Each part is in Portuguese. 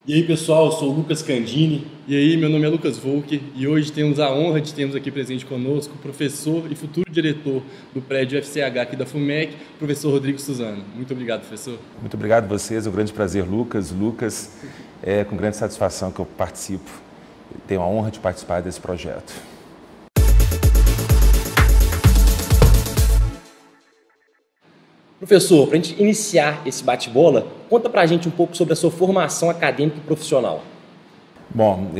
E aí pessoal, eu sou o Lucas Candini. E aí, meu nome é Lucas Volker e hoje temos a honra de termos aqui presente conosco o professor e futuro diretor do prédio FCH aqui da FUMEC, professor Rodrigo Suzano. Muito obrigado, professor. Muito obrigado a vocês, é um grande prazer, Lucas. Lucas, é com grande satisfação que eu participo, tenho a honra de participar desse projeto. Professor, para a gente iniciar esse bate-bola, conta para a gente um pouco sobre a sua formação acadêmica e profissional. Bom,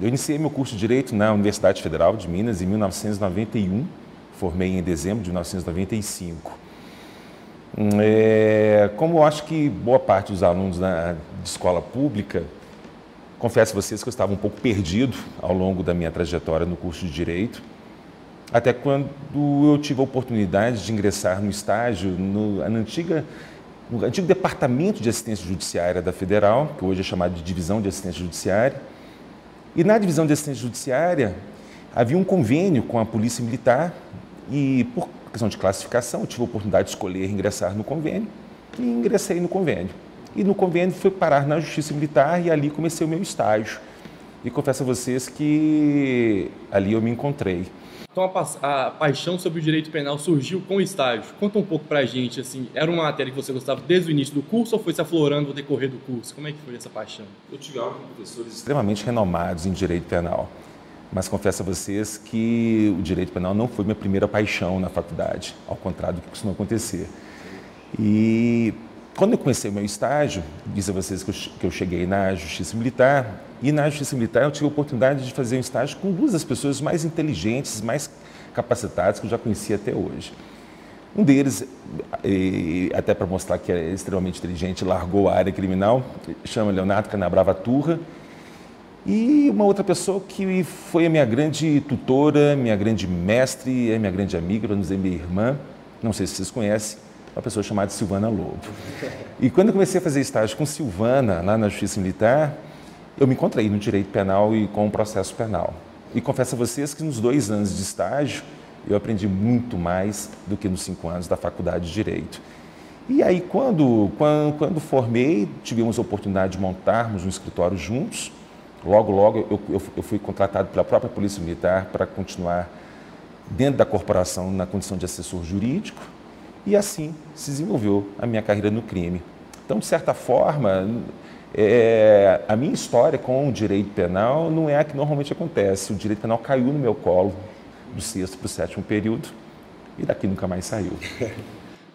eu iniciei meu curso de Direito na Universidade Federal de Minas em 1991, formei em dezembro de 1995. Como eu acho que boa parte dos alunos de escola pública, confesso a vocês que eu estava um pouco perdido ao longo da minha trajetória no curso de Direito, até quando eu tive a oportunidade de ingressar no estágio no antigo Departamento de Assistência Judiciária da Federal, que hoje é chamado de Divisão de Assistência Judiciária. E na Divisão de Assistência Judiciária havia um convênio com a Polícia Militar e, por questão de classificação, eu tive a oportunidade de escolher ingressar no convênio e ingressei no convênio. E no convênio fui parar na Justiça Militar e ali comecei o meu estágio. E confesso a vocês que ali eu me encontrei. Então a paixão sobre o direito penal surgiu com o estágio. Conta um pouco pra gente, assim, era uma matéria que você gostava desde o início do curso ou foi se aflorando no decorrer do curso? Como é que foi essa paixão? Eu tive aula com professores extremamente renomados em direito penal, mas confesso a vocês que o direito penal não foi minha primeira paixão na faculdade, ao contrário do que costuma acontecer. E quando eu comecei o meu estágio, disse a vocês que eu cheguei na Justiça Militar, e na Justiça Militar eu tive a oportunidade de fazer um estágio com duas das pessoas mais inteligentes, mais capacitadas que eu já conhecia até hoje. Um deles, até para mostrar que é extremamente inteligente, largou a área criminal, chama Leonardo Canabrava Turra, e uma outra pessoa que foi a minha grande tutora, minha grande mestre, minha grande amiga, para não dizer minha irmã, não sei se vocês conhecem, uma pessoa chamada Silvana Lobo. E quando eu comecei a fazer estágio com Silvana, lá na Justiça Militar, eu me encontrei no direito penal e com o processo penal. E confesso a vocês que nos 2 anos de estágio, eu aprendi muito mais do que nos 5 anos da faculdade de Direito. E aí, quando formei, tivemos a oportunidade de montarmos um escritório juntos. Logo, eu fui contratado pela própria Polícia Militar para continuar dentro da corporação na condição de assessor jurídico. E assim se desenvolveu a minha carreira no crime. Então, de certa forma, a minha história com o direito penal não é a que normalmente acontece. O direito penal caiu no meu colo do 6º para o 7º período e daqui nunca mais saiu.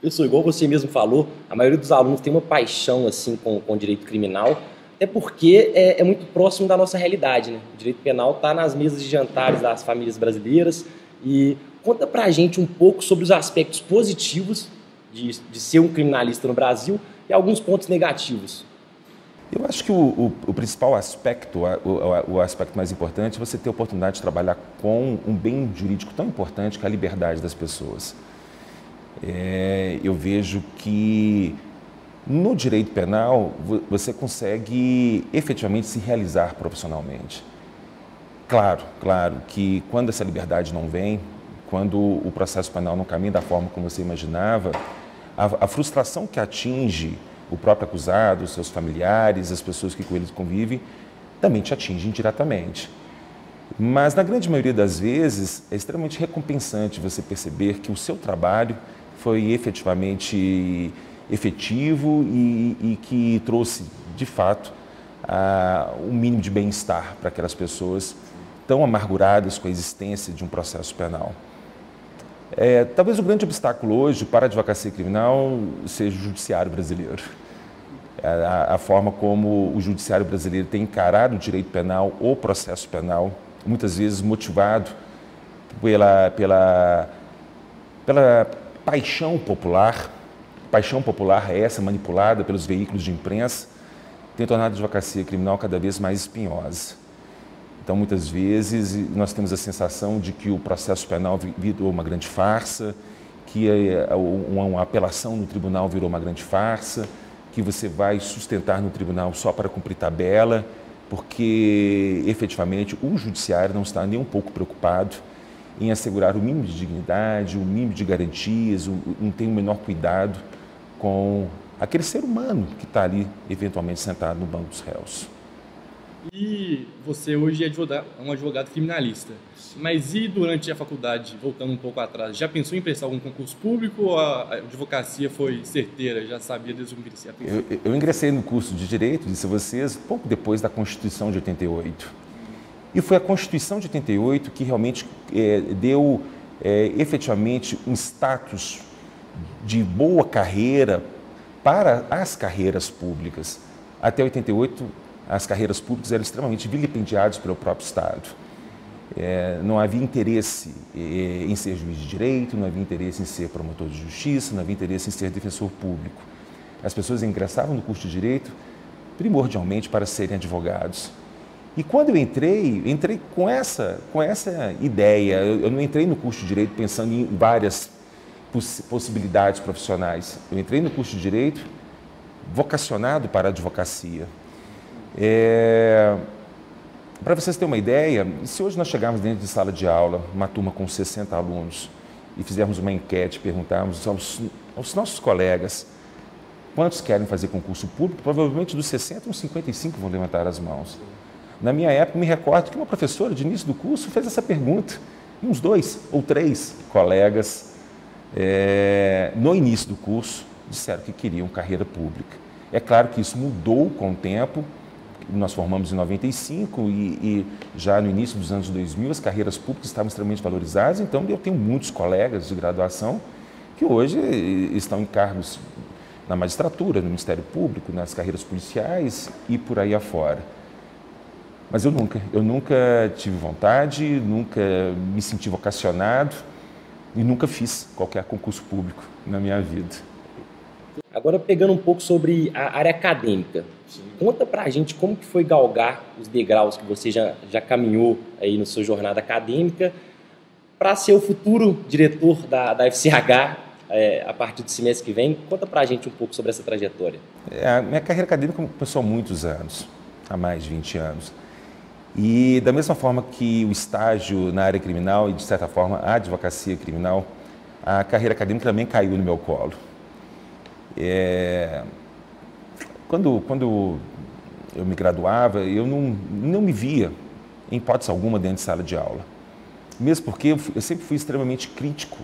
Pessoal, igual você mesmo falou, a maioria dos alunos tem uma paixão assim, com o direito criminal, até porque é muito próximo da nossa realidade, né? O direito penal está nas mesas de jantares das famílias brasileiras. E conta pra gente um pouco sobre os aspectos positivos de ser um criminalista no Brasil e alguns pontos negativos. Eu acho que o principal aspecto, o aspecto mais importante é você ter a oportunidade de trabalhar com um bem jurídico tão importante que é a liberdade das pessoas. Eu vejo que no direito penal você consegue efetivamente se realizar profissionalmente. Claro que quando essa liberdade não vem, quando o processo penal não caminha da forma como você imaginava, a frustração que atinge o próprio acusado, os seus familiares, as pessoas que com eles convivem, também te atingem diretamente. Mas, na grande maioria das vezes, é extremamente recompensante você perceber que o seu trabalho foi efetivamente efetivo e que trouxe, de fato, um mínimo de bem-estar para aquelas pessoas tão amarguradas com a existência de um processo penal. Talvez o grande obstáculo hoje para a advocacia criminal seja o judiciário brasileiro. A forma como o judiciário brasileiro tem encarado o direito penal ou processo penal, muitas vezes motivado pela paixão popular. Paixão popular é essa manipulada pelos veículos de imprensa, tem tornado a advocacia criminal cada vez mais espinhosa. Então, muitas vezes, nós temos a sensação de que o processo penal virou uma grande farsa, que uma apelação no tribunal virou uma grande farsa, que você vai sustentar no tribunal só para cumprir tabela, porque, efetivamente, o judiciário não está nem um pouco preocupado em assegurar o mínimo de dignidade, o mínimo de garantias, não tem o menor cuidado com aquele ser humano que está ali, eventualmente, sentado no banco dos réus. E você hoje é um advogado criminalista, mas e durante a faculdade, voltando um pouco atrás, já pensou em prestar algum concurso público ou a advocacia foi certeira, já sabia desde o início? Eu ingressei no curso de Direito, disse a vocês, pouco depois da Constituição de 88. E foi a Constituição de 88 que realmente deu efetivamente um status de boa carreira para as carreiras públicas. Até 88, as carreiras públicas eram extremamente vilipendiadas pelo próprio Estado. Não havia interesse em ser juiz de direito, não havia interesse em ser promotor de justiça, não havia interesse em ser defensor público. As pessoas ingressavam no curso de Direito primordialmente para serem advogados. E quando eu entrei com essa ideia. Eu não entrei no curso de Direito pensando em várias possibilidades profissionais. Eu entrei no curso de Direito vocacionado para a advocacia. Para vocês terem uma ideia, se hoje nós chegarmos dentro de sala de aula, uma turma com 60 alunos, e fizermos uma enquete, perguntarmos aos nossos colegas quantos querem fazer concurso público, provavelmente dos 60, uns 55 vão levantar as mãos. Na minha época, me recordo que uma professora de início do curso fez essa pergunta, e uns 2 ou 3 colegas, no início do curso, disseram que queriam carreira pública. É claro que isso mudou com o tempo. Nós formamos em 95 e já no início dos anos 2000 as carreiras públicas estavam extremamente valorizadas, então eu tenho muitos colegas de graduação que hoje estão em cargos na magistratura, no Ministério Público, nas carreiras policiais e por aí afora. Mas eu nunca tive vontade, nunca me senti vocacionado e nunca fiz qualquer concurso público na minha vida. Agora, pegando um pouco sobre a área acadêmica, conta pra gente como que foi galgar os degraus que você já caminhou aí na sua jornada acadêmica para ser o futuro diretor da FCH a partir do semestre que vem. Conta pra gente um pouco sobre essa trajetória. A minha carreira acadêmica começou há muitos anos, há mais de 20 anos. E da mesma forma que o estágio na área criminal e, de certa forma, a advocacia criminal, a carreira acadêmica também caiu no meu colo. Quando eu me graduava, eu não me via, em hipótese alguma, dentro de sala de aula. Mesmo porque eu sempre fui extremamente crítico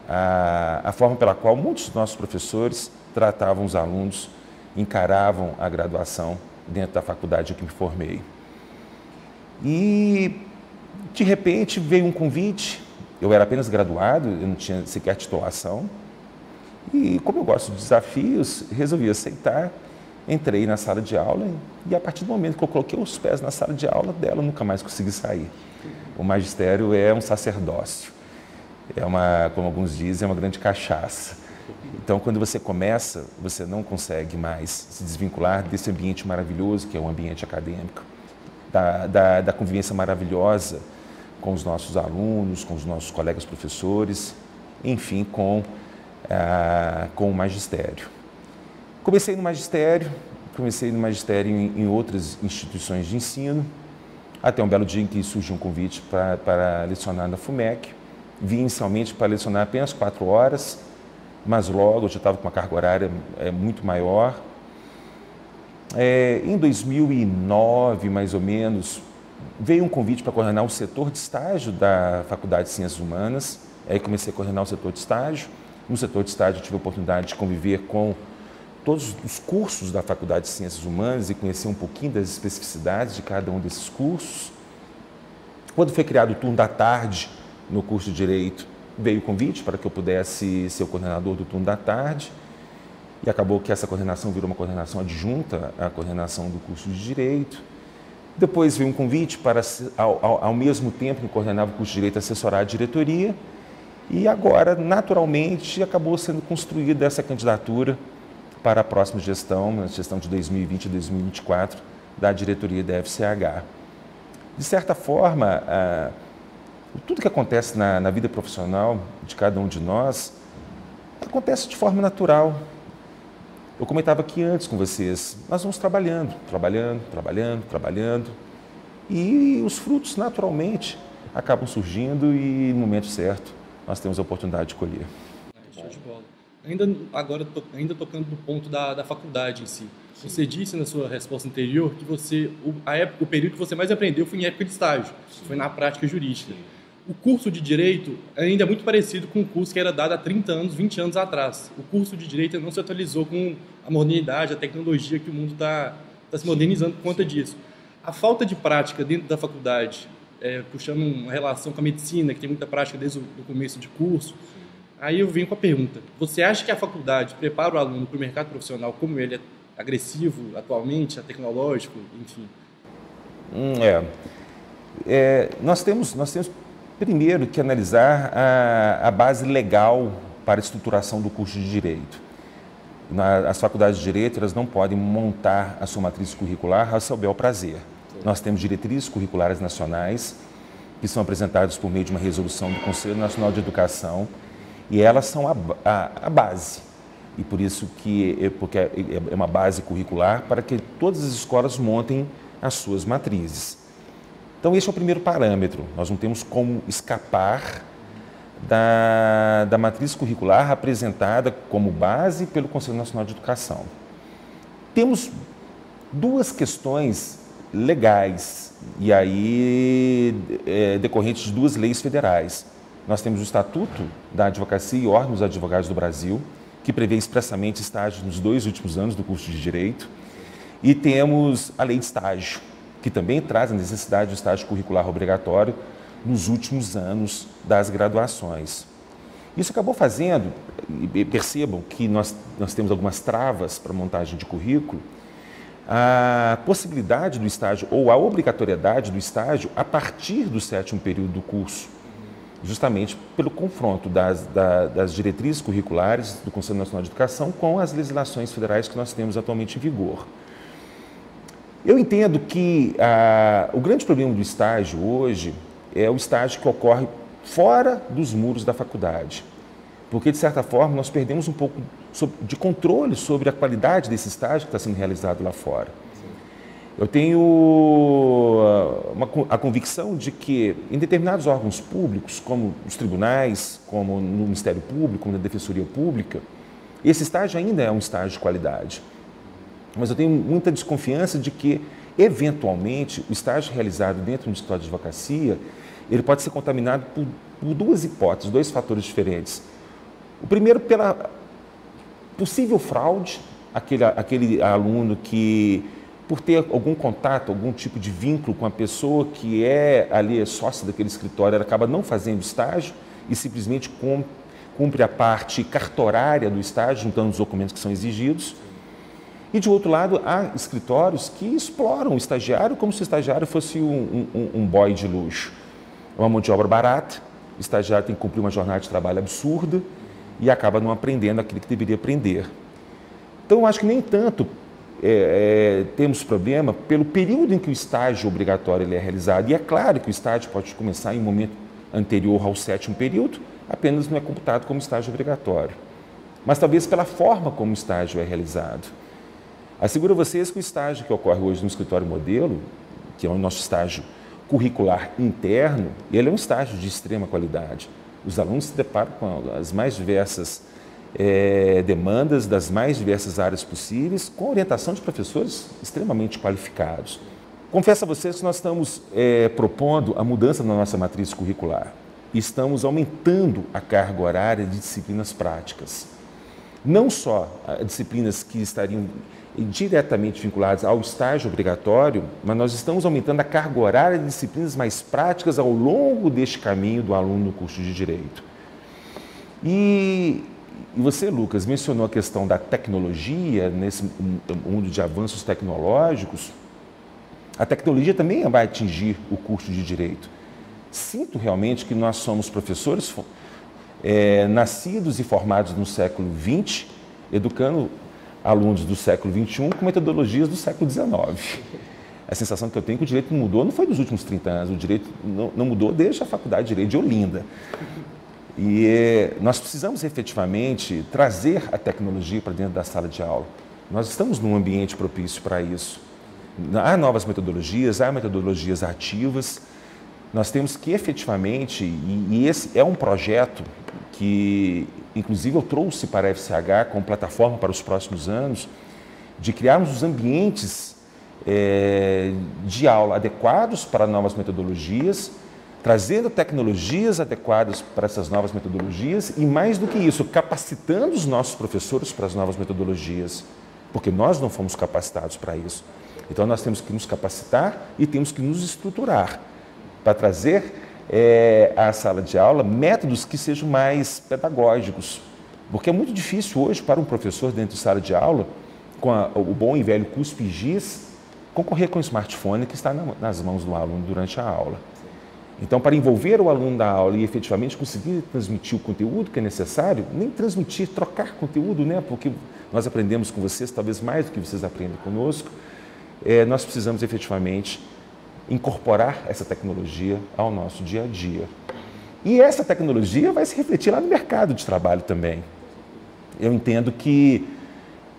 à forma pela qual muitos dos nossos professores tratavam os alunos, encaravam a graduação dentro da faculdade em que me formei. E, de repente, veio um convite. Eu era apenas graduado, eu não tinha sequer titulação. E, como eu gosto de desafios, resolvi aceitar. Entrei na sala de aula e, a partir do momento que eu coloquei os pés na sala de aula dela, nunca mais consegui sair. O magistério é um sacerdócio. Como alguns dizem, é uma grande cachaça. Então, quando você começa, você não consegue mais se desvincular desse ambiente maravilhoso que é o ambiente acadêmico. Da convivência maravilhosa com os nossos alunos, com os nossos colegas professores, enfim, com o magistério. Comecei no magistério em outras instituições de ensino, até um belo dia em que surgiu um convite para lecionar na FUMEC. Vim inicialmente para lecionar apenas 4 horas, mas logo eu já estava com uma carga horária muito maior. Em 2009, mais ou menos, veio um convite para coordenar o setor de estágio da Faculdade de Ciências Humanas. Aí comecei a coordenar o setor de estágio. No setor de estágio eu tive a oportunidade de conviver com todos os cursos da Faculdade de Ciências Humanas e conhecer um pouquinho das especificidades de cada um desses cursos. Quando foi criado o turno da tarde no curso de Direito, veio o convite para que eu pudesse ser o coordenador do turno da tarde. E acabou que essa coordenação virou uma coordenação adjunta à coordenação do curso de Direito. Depois veio um convite para, ao mesmo tempo que coordenava o curso de Direito, assessorar a diretoria. E agora, naturalmente, acabou sendo construída essa candidatura para a próxima gestão, a gestão de 2020 e 2024, da diretoria da FCH. De certa forma, tudo que acontece na vida profissional de cada um de nós acontece de forma natural. Eu comentava aqui antes com vocês, nós vamos trabalhando, e os frutos naturalmente acabam surgindo e no momento certo nós temos a oportunidade de colher. Show de bola. Ainda tocando no ponto da faculdade em si. Sim. Você disse na sua resposta anterior que o período que você mais aprendeu foi em época de estágio, sim, foi na prática jurídica. Sim. O curso de Direito ainda é muito parecido com o curso que era dado há 30 anos, 20 anos atrás. O curso de Direito não se atualizou com a modernidade, a tecnologia que o mundo está se modernizando por conta disso. A falta de prática dentro da faculdade, puxando uma relação com a medicina, que tem muita prática desde o começo de curso, aí eu venho com a pergunta: você acha que a faculdade prepara o aluno para o mercado profissional como ele é agressivo atualmente, é tecnológico, enfim? Nós temos primeiro que analisar a base legal para a estruturação do curso de Direito. As faculdades de Direito, elas não podem montar a sua matriz curricular ao seu bel prazer. Sim. Nós temos diretrizes curriculares nacionais, que são apresentadas por meio de uma resolução do Conselho Nacional de Educação, e elas são a base. E por isso porque é uma base curricular para que todas as escolas montem as suas matrizes. Então, esse é o primeiro parâmetro. Nós não temos como escapar da matriz curricular apresentada como base pelo Conselho Nacional de Educação. Temos duas questões legais, e aí decorrentes de duas leis federais. Nós temos o Estatuto da Advocacia e Ordens dos Advogados do Brasil, que prevê expressamente estágio nos 2 últimos anos do curso de Direito, e temos a Lei de Estágio, que também traz a necessidade do estágio curricular obrigatório nos últimos anos das graduações. Isso acabou fazendo, e percebam que nós temos algumas travas para a montagem de currículo, a possibilidade do estágio ou a obrigatoriedade do estágio a partir do 7º período do curso, justamente pelo confronto das diretrizes curriculares do Conselho Nacional de Educação com as legislações federais que nós temos atualmente em vigor. Eu entendo que o grande problema do estágio hoje é o estágio que ocorre fora dos muros da faculdade, porque, de certa forma, nós perdemos um pouco de controle sobre a qualidade desse estágio que está sendo realizado lá fora. Sim. Eu tenho a convicção de que, em determinados órgãos públicos, como os tribunais, como no Ministério Público, como na Defensoria Pública, esse estágio ainda é um estágio de qualidade. Mas eu tenho muita desconfiança de que, eventualmente, o estágio realizado dentro do escritório de advocacia, ele pode ser contaminado por duas hipóteses, 2 fatores diferentes. O primeiro, pela possível fraude, aquele aluno que, por ter algum contato, algum tipo de vínculo com a pessoa que ali é sócia daquele escritório, ela acaba não fazendo estágio e simplesmente cumpre a parte cartorária do estágio, juntando os documentos que são exigidos. E, de outro lado, há escritórios que exploram o estagiário como se o estagiário fosse um boy de luxo. É uma mão de obra barata, o estagiário tem que cumprir uma jornada de trabalho absurda e acaba não aprendendo aquilo que deveria aprender. Então, eu acho que nem tanto temos problema pelo período em que o estágio obrigatório ele é realizado. E é claro que o estágio pode começar em um momento anterior ao 7º período, apenas não é computado como estágio obrigatório. Mas talvez pela forma como o estágio é realizado. Asseguro a vocês que o estágio que ocorre hoje no escritório modelo, que é o nosso estágio curricular interno, ele é um estágio de extrema qualidade. Os alunos se deparam com as mais diversas demandas das mais diversas áreas possíveis, com orientação de professores extremamente qualificados. Confesso a vocês que nós estamos propondo a mudança na nossa matriz curricular. Estamos aumentando a carga horária de disciplinas práticas. Não só disciplinas que estariam diretamente vinculadas ao estágio obrigatório, mas nós estamos aumentando a carga horária de disciplinas mais práticas ao longo deste caminho do aluno no curso de Direito. E você, Lucas, mencionou a questão da tecnologia, nesse mundo de avanços tecnológicos. A tecnologia também vai atingir o curso de Direito. Sinto realmente que nós somos professores nascidos e formados no século XX, educando alunos do século XXI com metodologias do século XIX. A sensação que eu tenho é que o direito não mudou, não foi dos últimos 30 anos, o direito não mudou desde a Faculdade de Direito de Olinda. E nós precisamos efetivamente trazer a tecnologia para dentro da sala de aula. Nós estamos num ambiente propício para isso. Há novas metodologias, há metodologias ativas. Nós temos que efetivamente, e esse é um projeto que, inclusive, eu trouxe para a FCH como plataforma para os próximos anos, de criarmos os ambientes de aula adequados para novas metodologias, trazendo tecnologias adequadas para essas novas metodologias e, mais do que isso, capacitando os nossos professores para as novas metodologias, porque nós não fomos capacitados para isso. Então, nós temos que nos capacitar e temos que nos estruturar para trazer à sala de aula métodos que sejam mais pedagógicos, porque é muito difícil hoje para um professor dentro de sala de aula, com o bom e velho cuspe e giz, concorrer com o smartphone que está nas mãos do aluno durante a aula. Então, para envolver o aluno da aula e efetivamente conseguir transmitir o conteúdo que é necessário, nem transmitir, trocar conteúdo, né? Porque nós aprendemos com vocês, talvez mais do que vocês aprendem conosco, nós precisamos efetivamente incorporar essa tecnologia ao nosso dia a dia. E essa tecnologia vai se refletir lá no mercado de trabalho também. Eu entendo que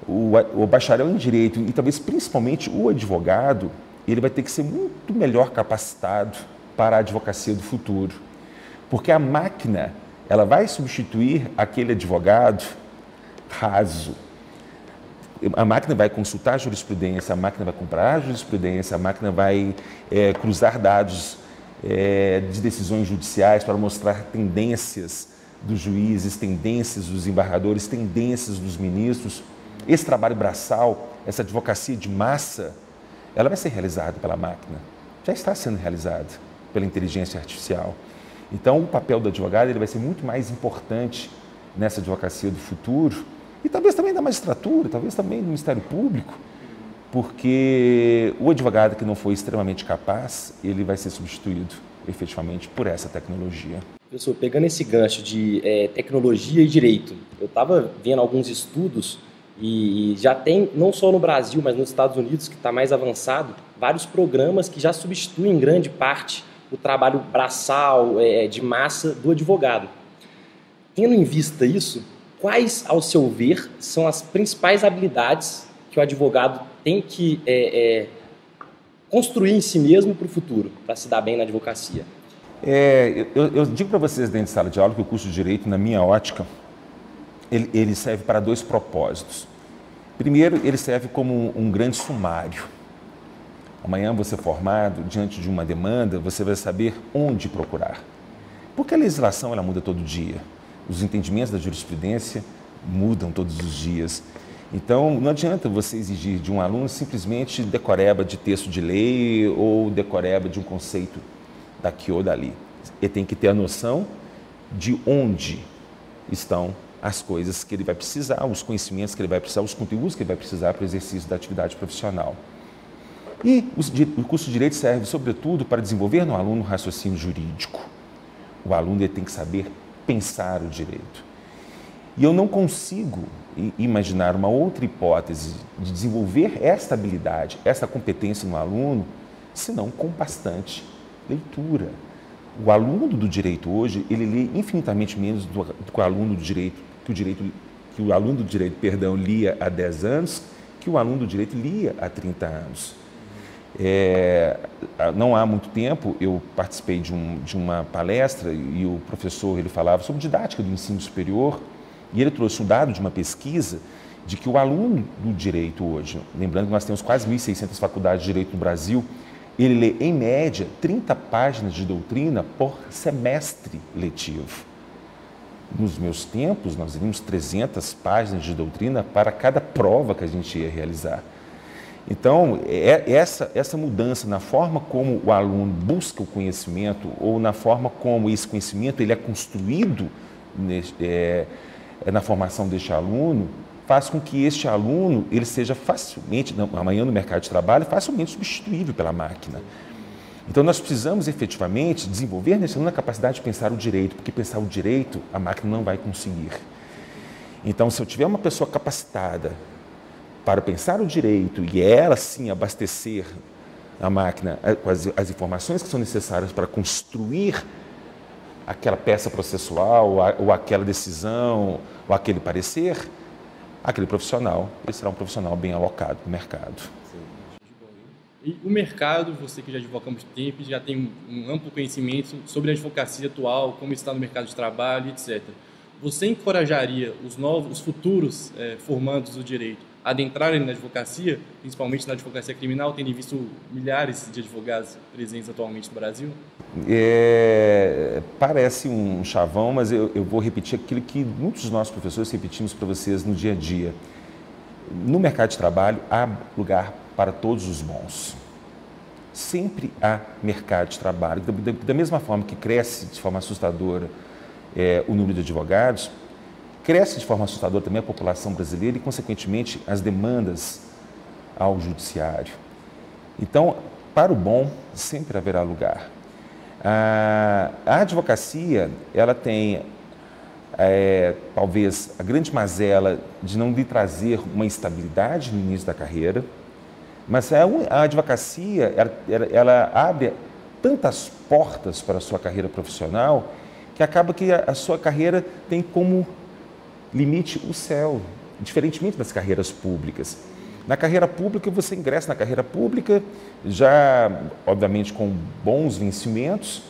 o bacharel em Direito e talvez principalmente o advogado, ele vai ter que ser muito melhor capacitado para a advocacia do futuro. Porque a máquina, ela vai substituir aquele advogado raso. A máquina vai consultar a jurisprudência, a máquina vai comparar a jurisprudência, a máquina vai cruzar dados de decisões judiciais para mostrar tendências dos juízes, tendências dos embargadores, tendências dos ministros. Esse trabalho braçal, essa advocacia de massa, ela vai ser realizada pela máquina. Já está sendo realizada pela inteligência artificial. Então, o papel do advogado ele vai ser muito mais importante nessa advocacia do futuro e talvez também da magistratura, talvez também do Ministério Público, porque o advogado que não for extremamente capaz, ele vai ser substituído efetivamente por essa tecnologia. Professor, pegando esse gancho de tecnologia e direito, eu estava vendo alguns estudos e já tem, não só no Brasil, mas nos Estados Unidos, que está mais avançado, vários programas que já substituem em grande parte o trabalho braçal, de massa do advogado. Tendo em vista isso, quais, ao seu ver, são as principais habilidades que o advogado tem que construir em si mesmo para o futuro, para se dar bem na advocacia? Eu digo para vocês dentro de sala de aula que o curso de Direito, na minha ótica, ele serve para dois propósitos. Primeiro, ele serve como um grande sumário. Amanhã você formado, diante de uma demanda, você vai saber onde procurar. Porque a legislação ela muda todo dia. Os entendimentos da jurisprudência mudam todos os dias. Então, não adianta você exigir de um aluno simplesmente decoreba de texto de lei ou decoreba de um conceito daqui ou dali. Ele tem que ter a noção de onde estão as coisas que ele vai precisar, os conhecimentos que ele vai precisar, os conteúdos que ele vai precisar para o exercício da atividade profissional. E o curso de Direito serve, sobretudo, para desenvolver no aluno o raciocínio jurídico. O aluno ele tem que saber pensar o direito. E eu não consigo imaginar uma outra hipótese de desenvolver esta habilidade, esta competência no aluno, senão com bastante leitura. O aluno do direito hoje, ele lê infinitamente menos do que o aluno do direito, que o aluno do direito, lia há 10 anos, que o aluno do direito lia há 30 anos. Não há muito tempo, eu participei de uma palestra e o professor ele falava sobre didática do ensino superior e ele trouxe um dado de uma pesquisa de que o aluno do direito hoje, lembrando que nós temos quase 1.600 faculdades de direito no Brasil, ele lê, em média, 30 páginas de doutrina por semestre letivo. Nos meus tempos, nós líamos 300 páginas de doutrina para cada prova que a gente ia realizar. Então, essa mudança na forma como o aluno busca o conhecimento ou na forma como esse conhecimento ele é construído na formação deste aluno, faz com que este aluno ele seja facilmente, amanhã no mercado de trabalho, facilmente substituível pela máquina. Então, nós precisamos efetivamente desenvolver nesse aluno a capacidade de pensar o direito, porque pensar o direito a máquina não vai conseguir. Então, se eu tiver uma pessoa capacitada para pensar o direito e ela sim abastecer a máquina com as informações que são necessárias para construir aquela peça processual ou aquela decisão ou aquele parecer, aquele profissional ele será um profissional bem alocado no mercado. E o mercado, você que já advoga há muito tempo, já tem um amplo conhecimento sobre a advocacia atual, como está no mercado de trabalho, etc. você encorajaria os futuros formandos do direito a adentrarem na advocacia, principalmente na advocacia criminal, tendo visto milhares de advogados presentes atualmente no Brasil? Parece um chavão, mas eu vou repetir aquilo que muitos dos nossos professores repetimos para vocês no dia a dia. No mercado de trabalho, há lugar para todos os bons. Sempre há mercado de trabalho. Da mesma forma que cresce de forma assustadora o número de advogados, cresce de forma assustadora também a população brasileira e, consequentemente, as demandas ao judiciário. Então, para o bom, sempre haverá lugar. A advocacia, ela tem, talvez, a grande mazela de não lhe trazer uma estabilidade no início da carreira, mas a advocacia, ela abre tantas portas para a sua carreira profissional que acaba que a sua carreira tem como limite o céu, diferentemente das carreiras públicas. Na carreira pública, você ingressa na carreira pública, já, obviamente, com bons vencimentos,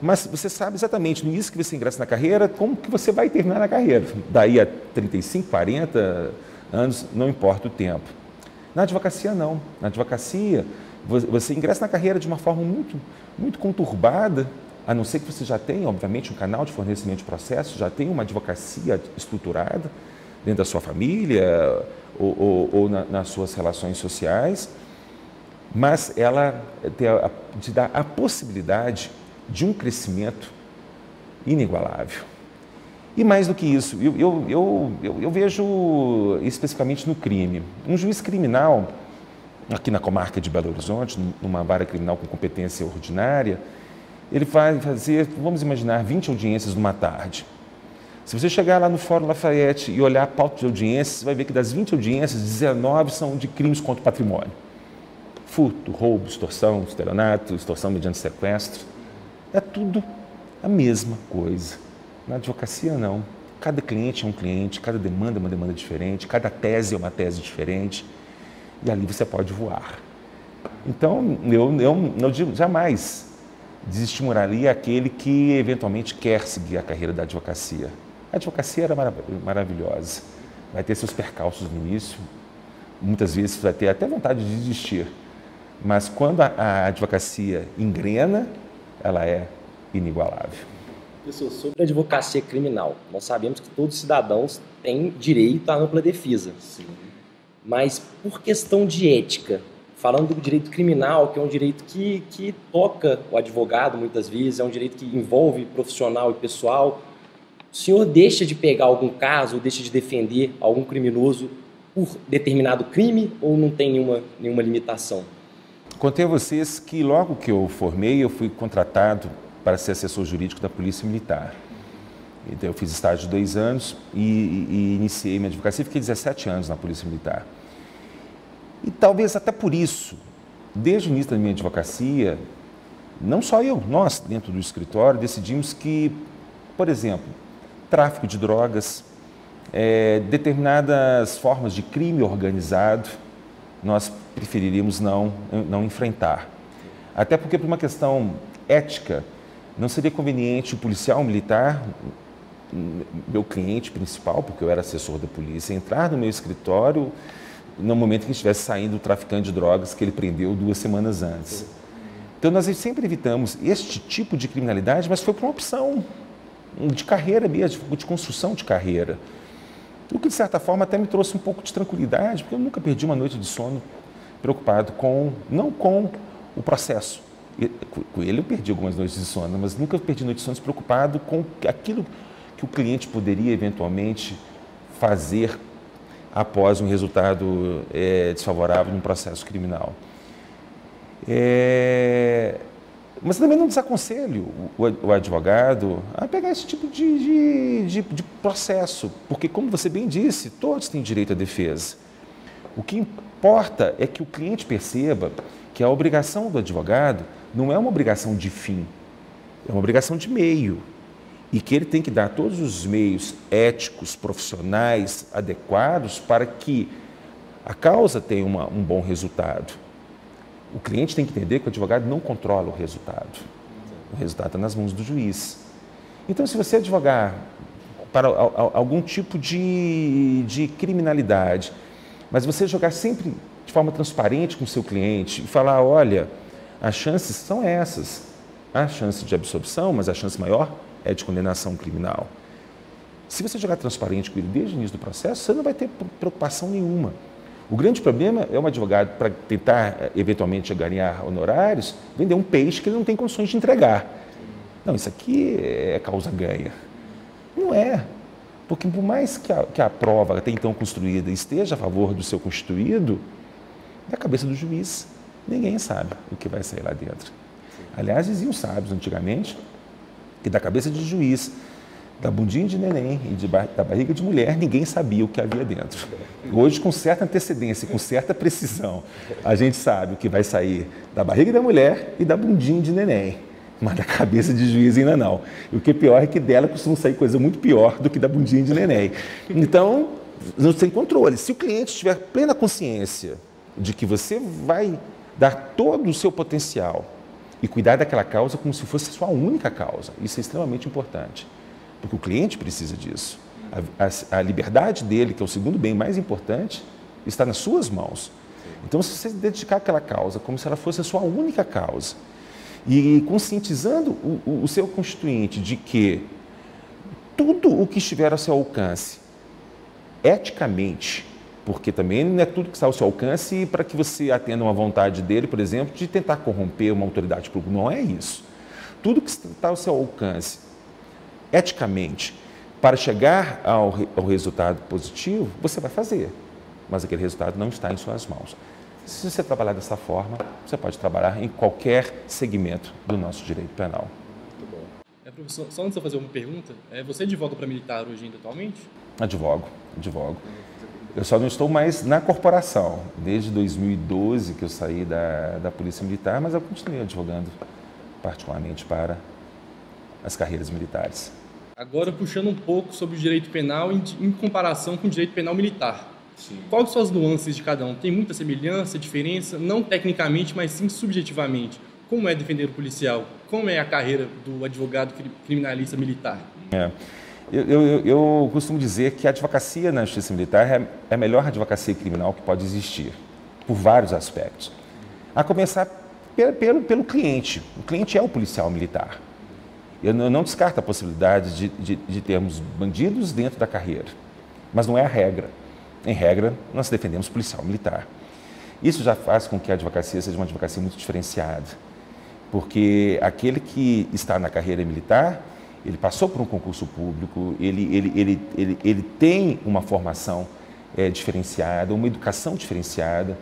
mas você sabe exatamente, no início que você ingressa na carreira, como que você vai terminar na carreira. Daí a 35, 40 anos, não importa o tempo. Na advocacia, não. Na advocacia, você ingressa na carreira de uma forma muito conturbada, a não ser que você já tenha, obviamente, um canal de fornecimento de processos, já tenha uma advocacia estruturada dentro da sua família ou nas suas relações sociais, mas ela te dá a possibilidade de um crescimento inigualável. E mais do que isso, eu vejo especificamente no crime. Um juiz criminal, aqui na comarca de Belo Horizonte, numa vara criminal com competência ordinária, ele vai fazer, vamos imaginar, 20 audiências numa tarde. Se você chegar lá no Fórum Lafayette e olhar a pauta de audiências, você vai ver que das 20 audiências, 19 são de crimes contra o patrimônio. Furto, roubo, extorsão, estelionato, extorsão mediante sequestro. É tudo a mesma coisa. Na advocacia, não. Cada cliente é um cliente, cada demanda é uma demanda diferente, cada tese é uma tese diferente. E ali você pode voar. Então, eu digo, jamais desestimularia aquele que eventualmente quer seguir a carreira da advocacia. A advocacia era maravilhosa. Vai ter seus percalços no início, muitas vezes vai ter até vontade de desistir. Mas quando a advocacia engrena, ela é inigualável. Professor, sobre a advocacia criminal, nós sabemos que todos os cidadãos têm direito à ampla defesa. Sim. Mas por questão de ética, falando do direito criminal, que é um direito que toca o advogado muitas vezes, é um direito que envolve profissional e pessoal, o senhor deixa de pegar algum caso, ou deixa de defender algum criminoso por determinado crime, ou não tem nenhuma limitação? Contei a vocês que logo que eu formei, eu fui contratado para ser assessor jurídico da Polícia Militar. Então, eu fiz estágio de 2 anos e iniciei minha advocacia, fiquei 17 anos na Polícia Militar. E talvez até por isso, desde o início da minha advocacia, não só eu, nós dentro do escritório, decidimos que, por exemplo, tráfico de drogas, determinadas formas de crime organizado, nós preferiríamos não enfrentar. Até porque, por uma questão ética, não seria conveniente o policial militar, meu cliente principal, porque eu era assessor da polícia, entrar no meu escritório no momento que estivesse saindo o traficante de drogas que ele prendeu 2 semanas antes. Então, nós sempre evitamos este tipo de criminalidade, mas foi por uma opção de carreira mesmo, de construção de carreira. O que, de certa forma, até me trouxe um pouco de tranquilidade, porque eu nunca perdi uma noite de sono preocupado não com o processo. Com ele eu perdi algumas noites de sono, mas nunca perdi noites de sono preocupado com aquilo que o cliente poderia, eventualmente, fazer após um resultado desfavorável num processo criminal. Mas também não desaconselho o advogado a pegar esse tipo de processo, porque, como você bem disse, todos têm direito à defesa. O que importa é que o cliente perceba que a obrigação do advogado não é uma obrigação de fim, é uma obrigação de meio. E que ele tem que dar todos os meios éticos, profissionais, adequados para que a causa tenha um bom resultado. O cliente tem que entender que o advogado não controla o resultado. O resultado está nas mãos do juiz. Então, se você advogar para algum tipo de criminalidade. Mas você jogar sempre de forma transparente com o seu cliente e falar, olha, as chances são essas. Há chance de absorção, mas a chance maior é de condenação criminal. Se você jogar transparente com ele desde o início do processo, você não vai ter preocupação nenhuma. O grande problema é um advogado, para tentar eventualmente ganhar honorários, vender um peixe que ele não tem condições de entregar. Não, isso aqui é causa ganha. Não é. Porque por mais que a prova até então construída esteja a favor do seu constituído, da cabeça do juiz, ninguém sabe o que vai sair lá dentro. Aliás, diziam os sábios antigamente que da cabeça de juiz, da bundinha de neném e da barriga de mulher, ninguém sabia o que havia dentro. Hoje, com certa antecedência, com certa precisão, a gente sabe o que vai sair da barriga da mulher e da bundinha de neném. Mas da cabeça de juiz ainda não. E o que é pior é que dela costuma sair coisa muito pior do que da bundinha de neném. Então, não tem controle. Se o cliente tiver plena consciência de que você vai dar todo o seu potencial e cuidar daquela causa como se fosse a sua única causa, isso é extremamente importante. Porque o cliente precisa disso. A liberdade dele, que é o segundo bem mais importante, está nas suas mãos. Então, se você dedicar àquela causa como se ela fosse a sua única causa, e conscientizando o seu constituinte de que tudo o que estiver ao seu alcance, eticamente, porque também não é tudo que está ao seu alcance para que você atenda uma vontade dele, por exemplo, de tentar corromper uma autoridade pública. Não é isso. Tudo que está ao seu alcance, eticamente, para chegar ao resultado positivo, você vai fazer, mas aquele resultado não está em suas mãos. Se você trabalhar dessa forma, você pode trabalhar em qualquer segmento do nosso direito penal. Muito bom. Professor, só antes de eu fazer uma pergunta, você advoga para militar hoje ainda atualmente? Advogo. Eu só não estou mais na corporação, desde 2012 que eu saí da Polícia Militar, mas eu continuei advogando particularmente para as carreiras militares. Agora, puxando um pouco sobre o direito penal em comparação com o direito penal militar. Sim. Quais são as nuances de cada um? Tem muita semelhança, diferença, não tecnicamente, mas sim subjetivamente. Como é defender o policial? Como é a carreira do advogado criminalista militar? Eu costumo dizer que a advocacia na justiça militar é a melhor advocacia criminal que pode existir, por vários aspectos. A começar pelo cliente. O cliente é o policial militar. Eu não descarto a possibilidade de termos bandidos dentro da carreira, mas não é a regra. Em regra, nós defendemos policial militar. Isso já faz com que a advocacia seja uma advocacia muito diferenciada, porque aquele que está na carreira militar, ele passou por um concurso público, ele tem uma formação diferenciada, uma educação diferenciada,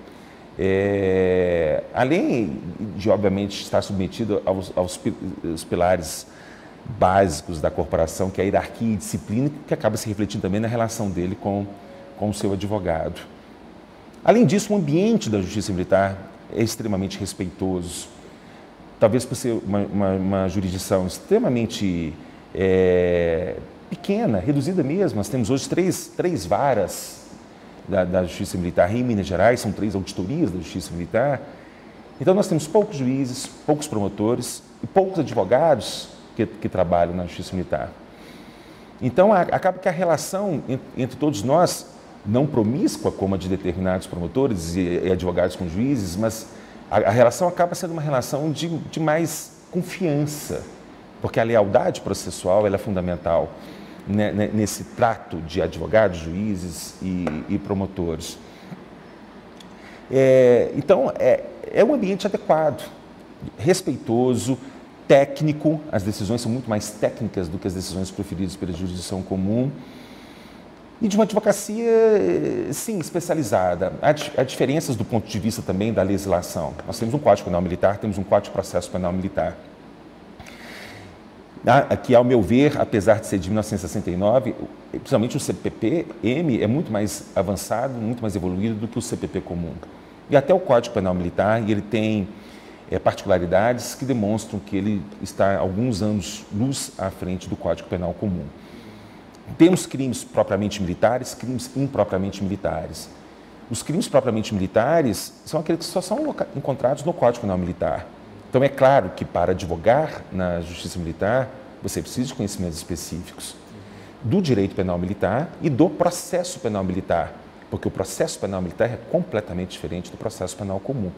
além de, obviamente, estar submetido aos pilares básicos da corporação, que é a hierarquia e disciplina, que acaba se refletindo também na relação dele com o seu advogado. Além disso, o ambiente da justiça militar é extremamente respeitoso. Talvez por ser uma jurisdição extremamente pequena, reduzida mesmo. Nós temos hoje três varas da justiça militar em Minas Gerais, são 3 auditorias da justiça militar. Então, nós temos poucos juízes, poucos promotores e poucos advogados que trabalham na justiça militar. Então, acaba que a relação entre todos nós, não promíscua como a de determinados promotores e advogados com juízes, mas a relação acaba sendo uma relação de mais confiança, porque a lealdade processual ela é fundamental nesse trato de advogados, juízes e promotores. Então, é um ambiente adequado, respeitoso, técnico, as decisões são muito mais técnicas do que as decisões proferidas pela jurisdição comum, e de uma advocacia, sim, especializada. Há diferenças do ponto de vista também da legislação. Nós temos um Código Penal Militar, temos um Código de Processo Penal Militar. Aqui, ao meu ver, apesar de ser de 1969, principalmente o CPP-M é muito mais avançado, muito mais evoluído do que o CPP comum. E até o Código Penal Militar, ele tem particularidades que demonstram que ele está alguns anos-luz à frente do Código Penal comum. Temos crimes propriamente militares, crimes impropriamente militares. Os crimes propriamente militares são aqueles que só são encontrados no Código Penal Militar. Então, é claro que para advogar na Justiça Militar, você precisa de conhecimentos específicos. do direito penal militar e do processo penal militar, porque o processo penal militar é completamente diferente do processo penal comum.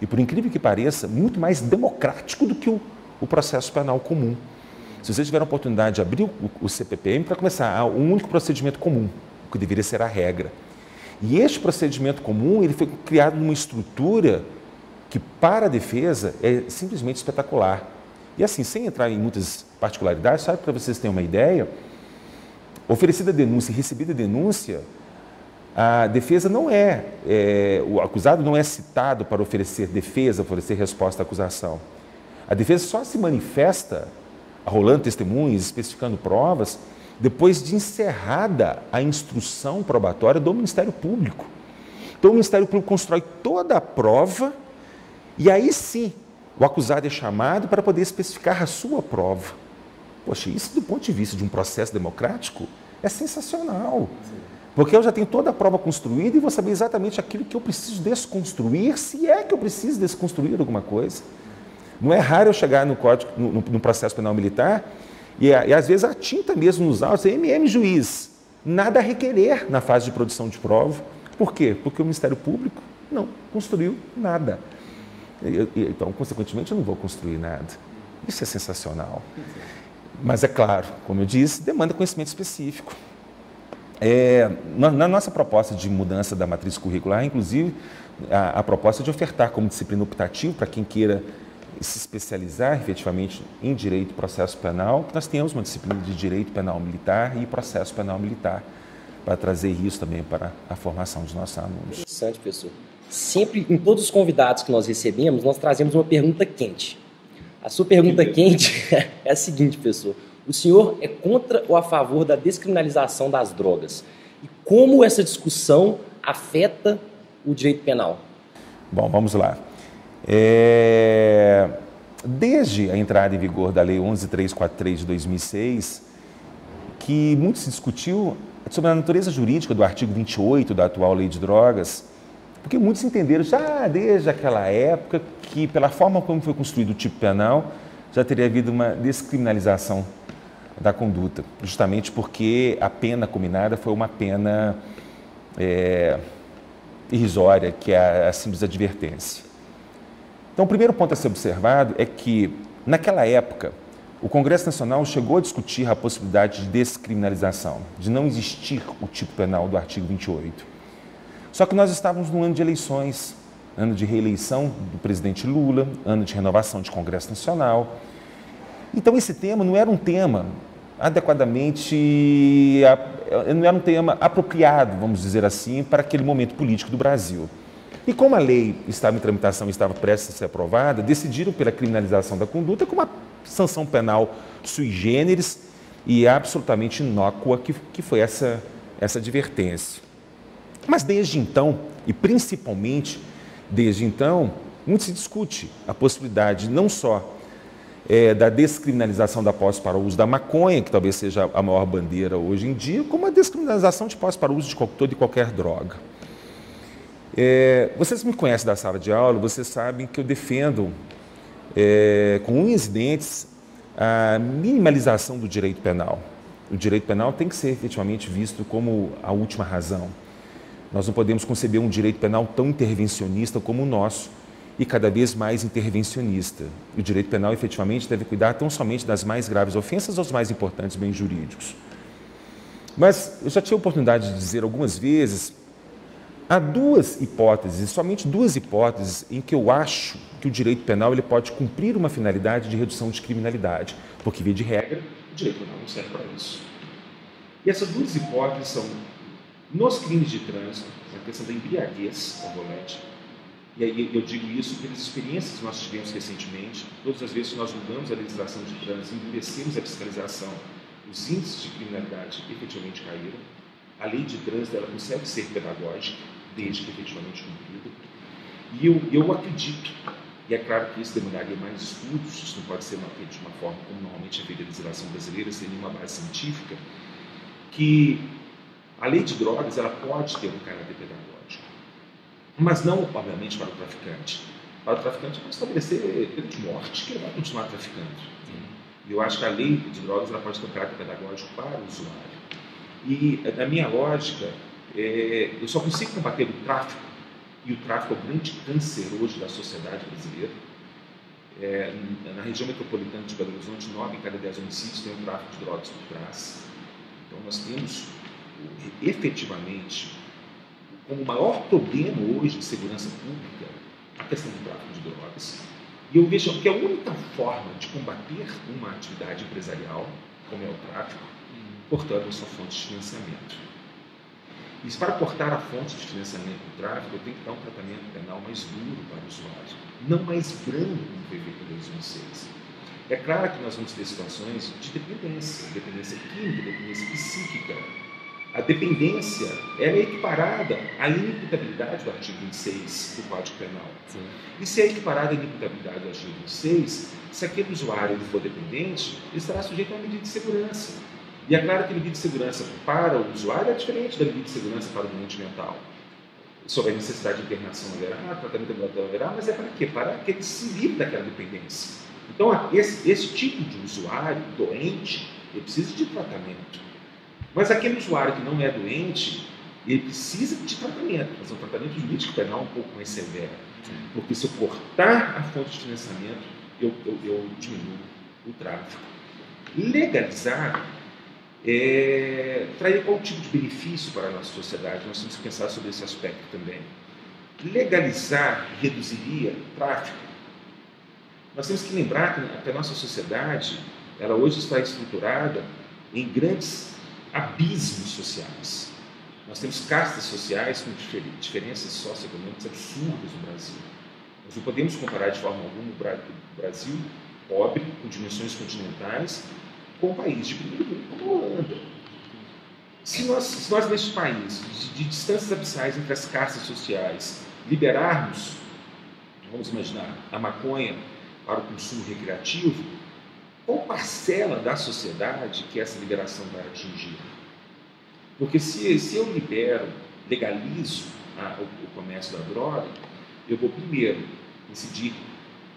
E, por incrível que pareça, muito mais democrático do que o processo penal comum. Se vocês tiverem a oportunidade de abrir o CPPM, para começar, há um único procedimento comum, que deveria ser a regra. E este procedimento comum ele foi criado numa estrutura que, para a defesa, é simplesmente espetacular. E assim, sem entrar em muitas particularidades, sabe, para vocês terem uma ideia, oferecida a denúncia e recebida a denúncia, a defesa não o acusado não é citado para oferecer defesa, oferecer resposta à acusação. A defesa só se manifesta, arrolando testemunhas, especificando provas, depois de encerrada a instrução probatória do Ministério Público. Então, o Ministério Público constrói toda a prova e aí sim o acusado é chamado para poder especificar a sua prova. Poxa, isso do ponto de vista de um processo democrático é sensacional. Porque eu já tenho toda a prova construída e vou saber exatamente aquilo que eu preciso desconstruir, se é que eu preciso desconstruir alguma coisa. Não é raro eu chegar no processo penal militar e às vezes a tinta mesmo nos autos é juiz, nada a requerer na fase de produção de prova. Por quê? Porque o Ministério Público não construiu nada. Então, consequentemente, eu não vou construir nada. Isso é sensacional. Mas, é claro, como eu disse, demanda conhecimento específico. Na nossa proposta de mudança da matriz curricular, inclusive, a proposta de ofertar como disciplina optativa para quem queira se especializar efetivamente em direito e processo penal, que nós tenhamos uma disciplina de direito penal militar e processo penal militar, para trazer isso também para a formação dos nossos alunos. Interessante, professor. Sempre, em todos os convidados que nós recebemos, nós trazemos uma pergunta quente. A sua pergunta quente é a seguinte, professor. O senhor é contra ou a favor da descriminalização das drogas? E como essa discussão afeta o direito penal? Bom, vamos lá. Desde a entrada em vigor da Lei 11.343 de 2006, que muito se discutiu sobre a natureza jurídica do artigo 28 da atual Lei de Drogas, porque muitos entenderam já desde aquela época que, pela forma como foi construído o tipo penal, já teria havido uma descriminalização da conduta, justamente porque a pena combinada foi uma pena irrisória, que é a simples advertência. Então, o primeiro ponto a ser observado é que, naquela época, o Congresso Nacional chegou a discutir a possibilidade de descriminalização, de não existir o tipo penal do artigo 28. Só que nós estávamos num ano de eleições, ano de reeleição do presidente Lula, ano de renovação de Congresso Nacional. Então, esse tema não era um tema adequadamente, não era um tema apropriado, vamos dizer assim, para aquele momento político do Brasil. E como a lei estava em tramitação e estava prestes a ser aprovada, decidiram pela criminalização da conduta com uma sanção penal sui generis e absolutamente inócua, que foi essa advertência. Mas desde então, e principalmente desde então, muito se discute a possibilidade não só da descriminalização da posse para o uso da maconha, que talvez seja a maior bandeira hoje em dia, como a descriminalização de posse para o uso de toda e qualquer droga. Vocês me conhecem da sala de aula, vocês sabem que eu defendo com unhas e dentes a minimalização do direito penal. O direito penal tem que ser efetivamente visto como a última razão. Nós não podemos conceber um direito penal tão intervencionista como o nosso e cada vez mais intervencionista. O direito penal efetivamente deve cuidar tão somente das mais graves ofensas aos mais importantes bens jurídicos. Mas eu já tive a oportunidade de dizer algumas vezes, há duas hipóteses, somente duas hipóteses, em que eu acho que o direito penal ele pode cumprir uma finalidade de redução de criminalidade, porque, via de regra, o direito penal não serve para isso. E essas duas hipóteses são nos crimes de trânsito, na questão da embriaguez ao volante, e aí eu digo isso pelas experiências que nós tivemos recentemente, todas as vezes que nós mudamos a legislação de trânsito, endurecemos a fiscalização, os índices de criminalidade efetivamente caíram, a lei de trânsito ela consegue ser pedagógica, desde que efetivamente cumprida, e eu acredito, e é claro que isso demandaria mais estudos, isso não pode ser feito de uma forma como normalmente é feita a legislação brasileira, sem nenhuma base científica, que a lei de drogas ela pode ter um caráter pedagógico, mas não, obviamente, para o traficante. Para o traficante, pode estabelecer pena de morte, que ele vai continuar traficando. Eu acho que a lei de drogas ela pode ter um caráter pedagógico para o usuário. E, na minha lógica, eu só consigo combater o tráfico, e o tráfico é o grande câncer hoje da sociedade brasileira. Na região metropolitana de Belo Horizonte, 9 em cada 10 homicídios tem um tráfico de drogas por trás. Então, nós temos, efetivamente, como maior problema hoje de segurança pública, a questão do tráfico de drogas. E eu vejo que a única forma de combater uma atividade empresarial, como é o tráfico, cortando a sua fonte de financiamento. E para cortar a fonte de financiamento do tráfico, eu tenho que dar um tratamento penal mais duro para o usuário, não mais brando como foi feito em 2006. É claro que nós vamos ter situações de dependência química, dependência psíquica. A dependência é equiparada à inimputabilidade do artigo 26 do Código Penal. Sim. E se é equiparada à inimputabilidade do artigo 26, se aquele usuário for dependente, ele estará sujeito a uma medida de segurança. E é claro que a medida de segurança para o usuário é diferente da medida de segurança para o doente mental. Se houver necessidade de internação haverá, tratamento ambulatorial haverá, mas é para quê? Para que ele se livre daquela dependência. Então, esse tipo de usuário doente, ele precisa de tratamento. Mas aquele usuário que não é doente, ele precisa de tratamento, mas é um tratamento jurídico penal um pouco mais severo. Porque se eu cortar a fonte de financiamento, eu diminuo o tráfico. Legalizar traria qual tipo de benefício para a nossa sociedade? Nós temos que pensar sobre esse aspecto também. Legalizar reduziria o tráfico. Nós temos que lembrar que a nossa sociedade, ela hoje está estruturada em grandes abismos sociais. Nós temos castas sociais com diferenças socioeconômicas absurdas no Brasil. Nós não podemos comparar de forma alguma o Brasil pobre, com dimensões continentais, com um país de primeiro mundo como a Holanda. Se nós neste país, de distâncias abissais entre as castas sociais, liberarmos, vamos imaginar, a maconha para o consumo recreativo, qual parcela da sociedade que essa liberação vai atingir? Porque se eu legalizo o comércio da droga, eu vou primeiro incidir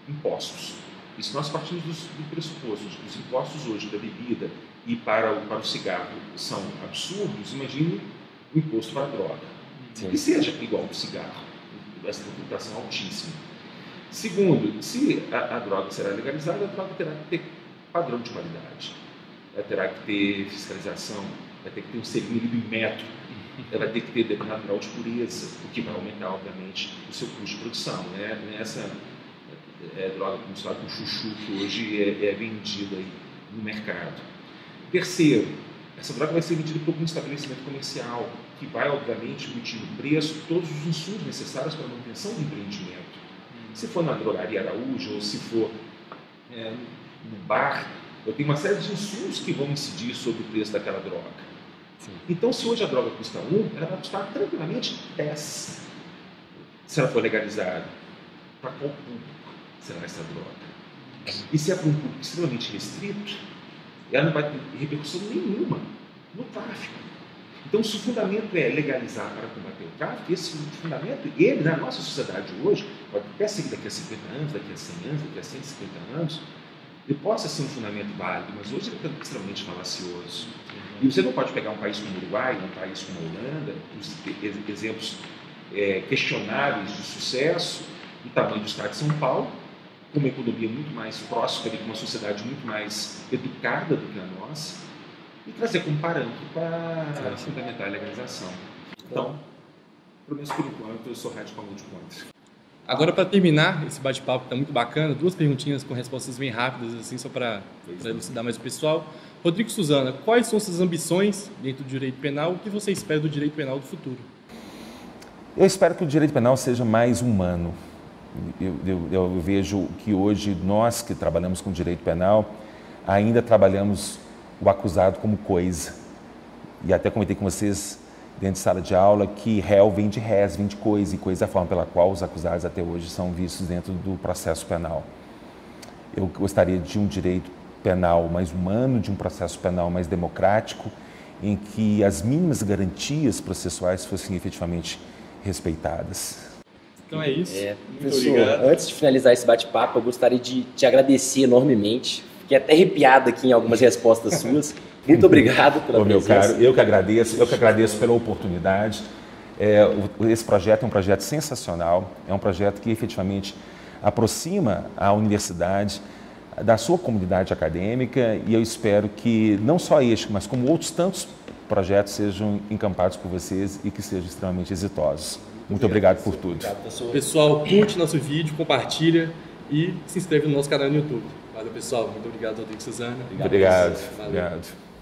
impostos. E se nós partimos do pressuposto de que os impostos hoje da bebida e para o cigarro são absurdos, imagine o imposto para a droga. Sim. Que seja igual ao cigarro, essa tributação altíssima. Segundo, se a droga será legalizada, a droga terá que ter padrão de qualidade, ela terá que ter fiscalização, vai ter que ter um selinho do Inmetro, ela vai ter que ter determinado grau de pureza, o que vai aumentar, obviamente, o seu custo de produção. Essa droga misturada com chuchu que hoje é vendida aí no mercado. Terceiro, essa droga vai ser vendida por um estabelecimento comercial que vai, obviamente, emitir no preço todos os insumos necessários para a manutenção do empreendimento. Se for na drogaria Araújo ou se for no bar, eu tenho uma série de insumos que vão incidir sobre o preço daquela droga. Sim. Então, se hoje a droga custa 1, ela vai custar tranquilamente 10. Se ela for legalizada, para qual público será essa droga? E se é para um público extremamente restrito, ela não vai ter repercussão nenhuma no tráfico. Então, se o fundamento é legalizar para combater o tráfico, esse fundamento, ele, na nossa sociedade hoje, pode até ser daqui a 50 anos, daqui a 100 anos, daqui a 150 anos, ele possa ser um fundamento válido, mas hoje ele é extremamente falacioso. E você não pode pegar um país como o Uruguai, um país como a Holanda, os exemplos questionáveis de sucesso, do tamanho do estado de São Paulo, com uma economia muito mais próspera e com uma sociedade muito mais educada do que a nossa, e trazer como parâmetro para fundamentar a legalização. Então, pelo menos por enquanto, eu sou radicalmente contra. Agora, para terminar esse bate-papo que está muito bacana, 2 perguntinhas com respostas bem rápidas, assim, só para elucidar mais o pessoal. Rodrigo e Suzana, quais são suas ambições dentro do direito penal? O que você espera do direito penal do futuro? Eu espero que o direito penal seja mais humano. Eu vejo que hoje nós que trabalhamos com direito penal ainda trabalhamos o acusado como coisa. E até comentei com vocês dentro de sala de aula que réu vem de res, vem de coisa, e coisa é a forma pela qual os acusados até hoje são vistos dentro do processo penal. Eu gostaria de um direito penal mais humano, de um processo penal mais democrático, em que as mínimas garantias processuais fossem efetivamente respeitadas. Então é isso. Muito obrigado. Antes de finalizar esse bate-papo, eu gostaria de te agradecer enormemente. Fiquei até arrepiado aqui em algumas respostas suas. Muito obrigado pela meu presença. caro, eu que agradeço pela oportunidade. Esse projeto é um projeto sensacional, é um projeto que efetivamente aproxima a universidade da sua comunidade acadêmica, e eu espero que não só este, mas como outros tantos projetos sejam encampados por vocês e que sejam extremamente exitosos. Muito obrigado por tudo. Pessoal, curte nosso vídeo, compartilha e se inscreve no nosso canal no YouTube. Valeu, pessoal. Muito obrigado, Rodrigo e Suzana. Obrigado. Valeu. Obrigado.